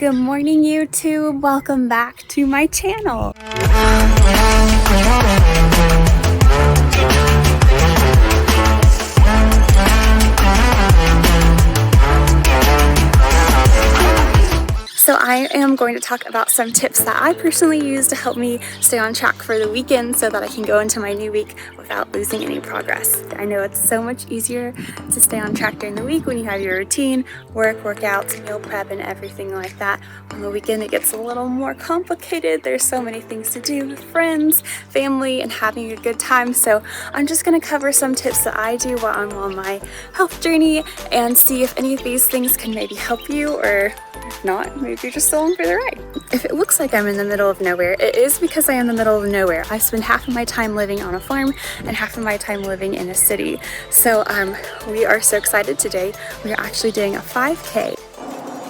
Good morning, YouTube. Welcome back to my channel. So I am going to talk about some tips that I personally use to help me stay on track for the weekend so that I can go into my new week without losing any progress. I know it's so much easier to stay on track during the week when you have your routine, workouts, meal prep, and everything like that. On the weekend, it gets a little more complicated. There's so many things to do with friends, family, and having a good time. So I'm just going to cover some tips that I do while I'm on my health journey and see if any of these things can maybe help you, or if not, maybe you're just along for the ride. If it looks like I'm in the middle of nowhere, it is because I am in the middle of nowhere. I spend half of my time living on a farm and half of my time living in a city. So we are so excited today. We are actually doing a 5K.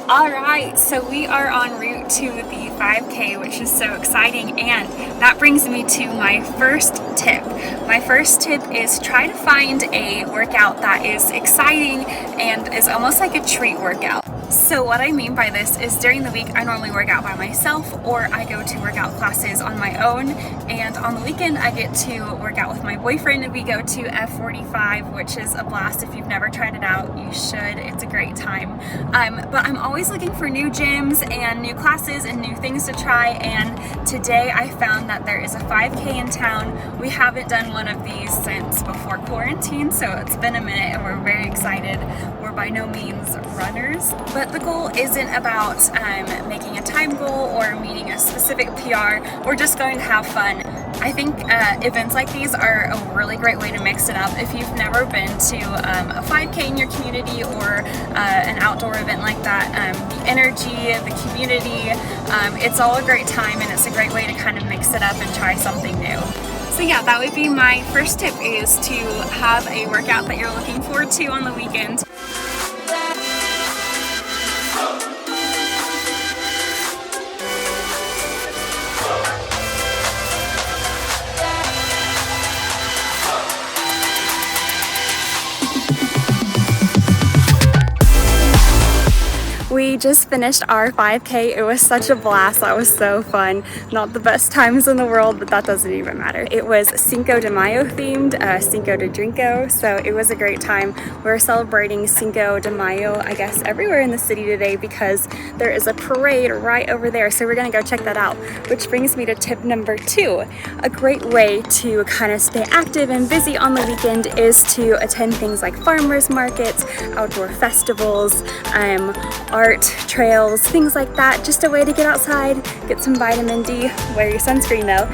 Alright, so we are en route to the 5K, which is so exciting, and that brings me to my first tip. My first tip is try to find a workout that is exciting and is almost like a treat workout. So what I mean by this is during the week I normally work out by myself, or I go to workout classes on my own, and on the weekend I get to work out with my boyfriend. We go to F45, which is a blast. If you've never tried it out, you should. It's a great time. But I'm always looking for new gyms and new classes and new things to try, and today I found that there is a 5K in town. We haven't done one of these since before quarantine, so it's been a minute and we're very excited. We're by no means runners, but the goal isn't about making a time goal or meeting a specific PR. We're just going to have fun. I think events like these are a really great way to mix it up. If you've never been to a 5K in your community or an outdoor event like that, the energy, the community, it's all a great time, and it's a great way to kind of mix it up and try something new. So yeah, that would be my first tip, is to have a workout that you're looking forward to on the weekend. We just finished our 5K. It was such a blast. That was so fun. Not the best times in the world, but that doesn't even matter. It was Cinco de Mayo themed, Cinco de Drinko, so it was a great time. We're celebrating Cinco de Mayo, I guess, everywhere in the city today because there is a parade right over there, so we're gonna go check that out. Which brings me to tip number 2. A great way to kind of stay active and busy on the weekend is to attend things like farmers markets, outdoor festivals, art trails, things like that. Just a way to get outside, get some vitamin D, wear your sunscreen though.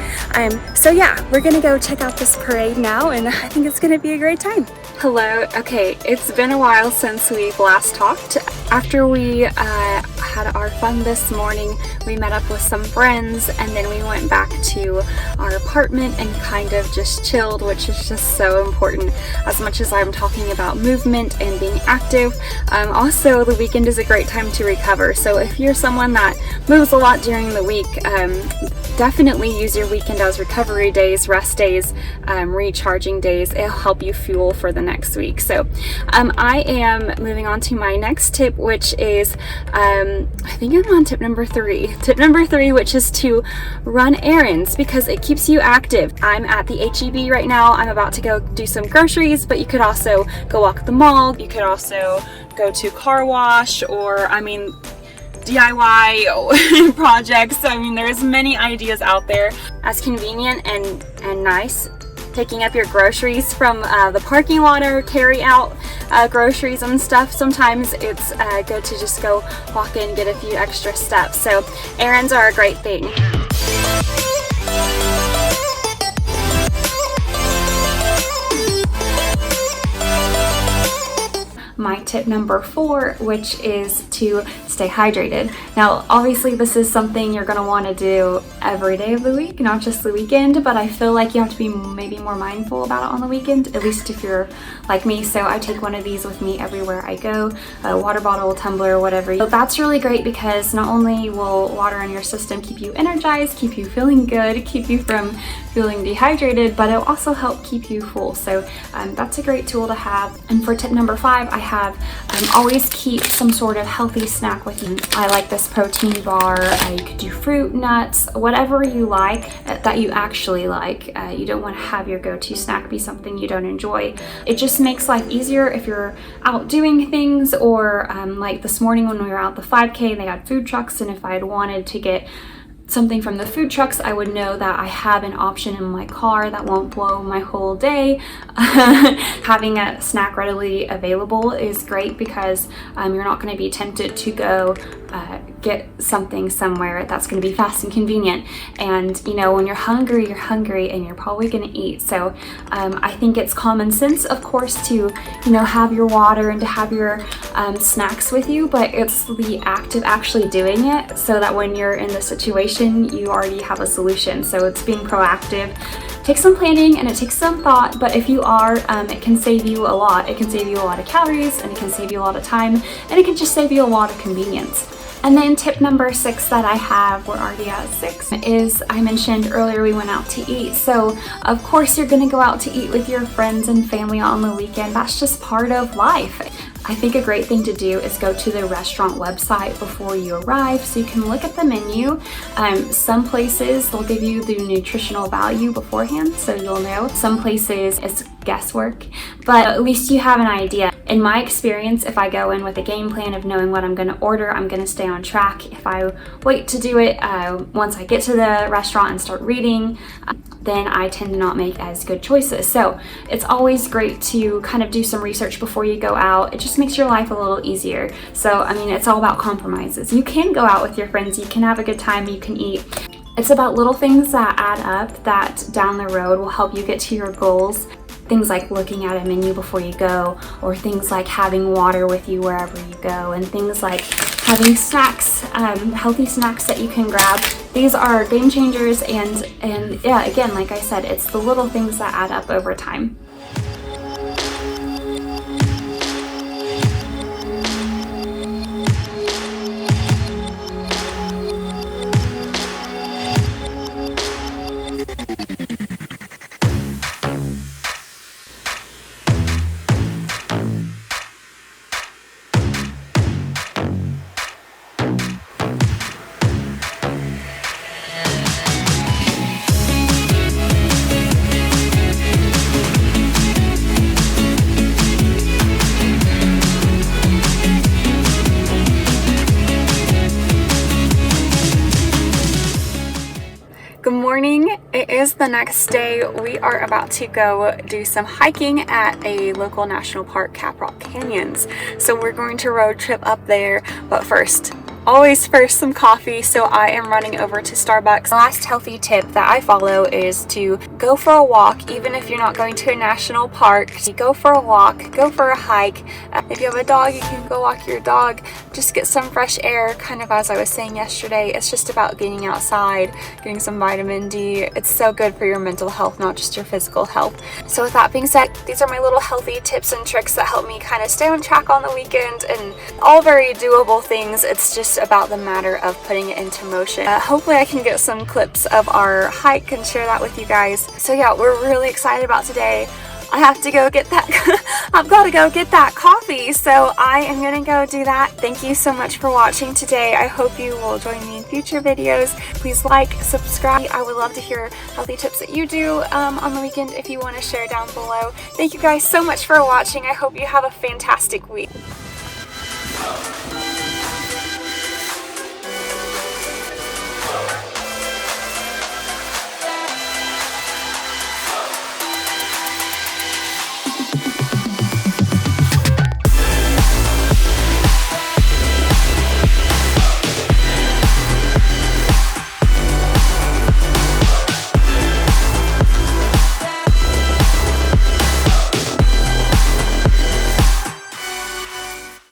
So yeah, we're gonna go check out this parade now, and I think it's gonna be a great time. Hello. Okay, it's been a while since we've last talked. After we had our fun this morning, we met up with some friends, and then we went back to our apartment and kind of just chilled, which is just so important. As much as I'm talking about movement and being active, also the weekend is a great time to recover. So if you're someone that moves a lot during the week, definitely use your weekend as recovery days, rest days, recharging days. It'll help you fuel for the next week. So I am moving on to my next tip, which is I think I'm on tip number 3. Tip number 3, which is to run errands, because it keeps you active. I'm at the HEB right now. I'm about to go do some groceries, but you could also go walk at the mall. You could also go to car wash, or DIY projects. I mean, there's many ideas out there. As convenient and nice, picking up your groceries from the parking lot or carry out groceries and stuff. Sometimes it's good to just go walk in, get a few extra steps. So errands are a great thing. My tip number 4, which is to stay hydrated. Now, obviously this is something you're gonna wanna do every day of the week, not just the weekend, but I feel like you have to be maybe more mindful about it on the weekend, at least if you're like me. So I take one of these with me everywhere I go, a water bottle, tumbler, whatever. So that's really great because not only will water in your system keep you energized, keep you feeling good, keep you from feeling dehydrated, but it'll also help keep you full. So that's a great tool to have. And for tip number 5, I have always keep some sort of healthy snack with you. I like this protein bar. You could do fruit, nuts, whatever you like that you actually like. You don't want to have your go-to snack be something you don't enjoy. It just makes life easier if you're out doing things, or like this morning when we were out the 5K, they had food trucks, and if I had wanted to get something from the food trucks, I would know that I have an option in my car that won't blow my whole day. Having a snack readily available is great because you're not going to be tempted to go get something somewhere that's going to be fast and convenient. And you know, when you're hungry and you're probably going to eat. So I think it's common sense, of course, to, you know, have your water and to have your snacks with you, but it's the act of actually doing it so that when you're in the situation, you already have a solution. So it's being proactive. It takes some planning and it takes some thought, but if you are, it can save you a lot. It can save you a lot of calories, and it can save you a lot of time, and it can just save you a lot of convenience. And then tip number 6 that I have, we're already at 6, is I mentioned earlier we went out to eat. So of course you're gonna go out to eat with your friends and family on the weekend. That's just part of life. I think a great thing to do is go to the restaurant website before you arrive so you can look at the menu. Some places they'll give you the nutritional value beforehand, so you'll know. Some places it's guesswork, but at least you have an idea. In my experience, if I go in with a game plan of knowing what I'm going to order, I'm going to stay on track. If I wait to do it once I get to the restaurant and start reading, then I tend to not make as good choices. So it's always great to kind of do some research before you go out. It just makes your life a little easier. So, I mean, it's all about compromises. You can go out with your friends, you can have a good time, you can eat. It's about little things that add up that down the road will help you get to your goals. Things like looking at a menu before you go, or things like having water with you wherever you go, and things like having snacks, healthy snacks that you can grab. These are game changers, and yeah, again, like I said, it's the little things that add up over time. Good morning. It is the next day. We are about to go do some hiking at a local national park, Caprock Canyons. So we're going to road trip up there, but first, always first, some coffee. So I am running over to Starbucks. The last healthy tip that I follow is to go for a walk, even if you're not going to a national park. Go for a walk, go for a hike. If you have a dog, you can go walk your dog. Just get some fresh air, kind of as I was saying yesterday. It's just about getting outside, getting some vitamin D. It's so good for your mental health, not just your physical health. So with that being said, these are my little healthy tips and tricks that help me kind of stay on track on the weekend, and all very doable things. It's just about the matter of putting it into motion. Hopefully I can get some clips of our hike and share that with you guys. So yeah, we're really excited about today. I have to go get that I've got to go get that coffee, so I am gonna go do that. Thank you so much for watching today. I hope you will join me in future videos. Please like, subscribe. I would love to hear healthy tips that you do on the weekend if you want to share down below. Thank you guys so much for watching. I hope you have a fantastic week.